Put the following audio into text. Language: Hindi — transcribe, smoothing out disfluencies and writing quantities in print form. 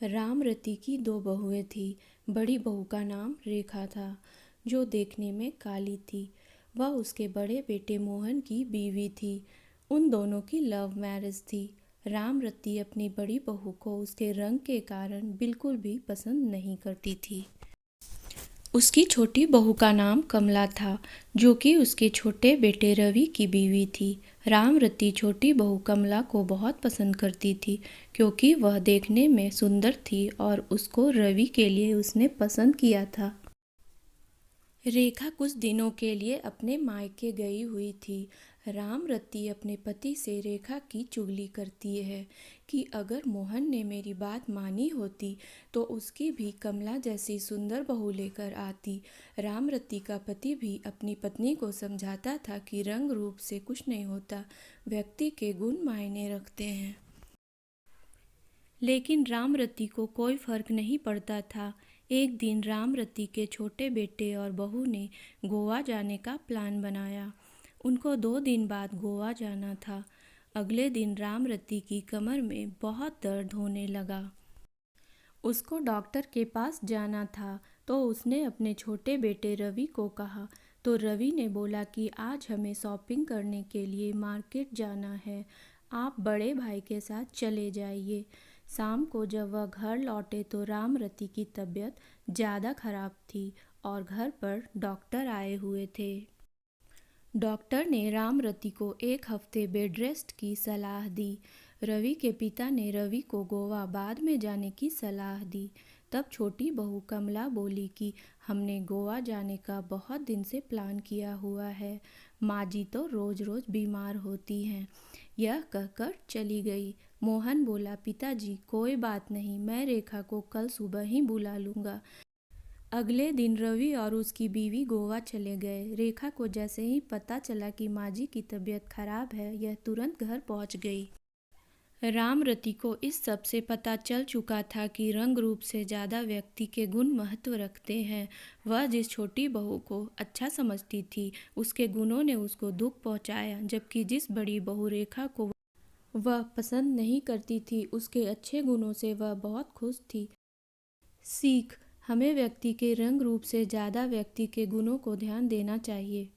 राम रति की दो बहुएं थी। बड़ी बहू का नाम रेखा था, जो देखने में काली थी। वह उसके बड़े बेटे मोहन की बीवी थी। उन दोनों की लव मैरिज थी। राम रति अपनी बड़ी बहू को उसके रंग के कारण बिल्कुल भी पसंद नहीं करती थी। उसकी छोटी बहू का नाम कमला था, जो कि उसके छोटे बेटे रवि की बीवी थी। राम रति छोटी बहू कमला को बहुत पसंद करती थी, क्योंकि वह देखने में सुंदर थी और उसको रवि के लिए उसने पसंद किया था। रेखा कुछ दिनों के लिए अपने मायके गई हुई थी। राम रति अपने पति से रेखा की चुगली करती है कि अगर मोहन ने मेरी बात मानी होती तो उसकी भी कमला जैसी सुंदर बहू लेकर आती। राम रति का पति भी अपनी पत्नी को समझाता था कि रंग रूप से कुछ नहीं होता, व्यक्ति के गुण मायने रखते हैं। लेकिन राम रति को कोई फर्क नहीं पड़ता था। एक दिन राम रति के छोटे बेटे और बहू ने गोवा जाने का प्लान बनाया। उनको 2 दिन बाद गोवा जाना था। अगले दिन राम रति की कमर में बहुत दर्द होने लगा। उसको डॉक्टर के पास जाना था, तो उसने अपने छोटे बेटे रवि को कहा। तो रवि ने बोला कि आज हमें शॉपिंग करने के लिए मार्केट जाना है, आप बड़े भाई के साथ चले जाइए। शाम को जब वह घर लौटे तो राम रति की तबीयत ज़्यादा खराब थी और घर पर डॉक्टर आए हुए थे। डॉक्टर ने राम रति को 1 हफ्ते बेड रेस्ट की सलाह दी। रवि के पिता ने रवि को गोवा बाद में जाने की सलाह दी। तब छोटी बहू कमला बोली कि हमने गोवा जाने का बहुत दिन से प्लान किया हुआ है, माँ जी तो रोज़ रोज़ बीमार होती हैं। यह कहकर चली गई। मोहन बोला, पिताजी कोई बात नहीं, मैं रेखा को कल सुबह ही बुला लूँगा। अगले दिन रवि और उसकी बीवी गोवा चले गए। रेखा को जैसे ही पता चला कि माँ जी की तबीयत खराब है, यह तुरंत घर पहुँच गई। राम रति को इस सब से पता चल चुका था कि रंग रूप से ज़्यादा व्यक्ति के गुण महत्व रखते हैं। वह जिस छोटी बहू को अच्छा समझती थी, उसके गुणों ने उसको दुख पहुंचाया, जबकि जिस बड़ी बहू रेखा को वह पसंद नहीं करती थी, उसके अच्छे गुणों से वह बहुत खुश थी। सीख: हमें व्यक्ति के रंग रूप से ज़्यादा व्यक्ति के गुणों को ध्यान देना चाहिए।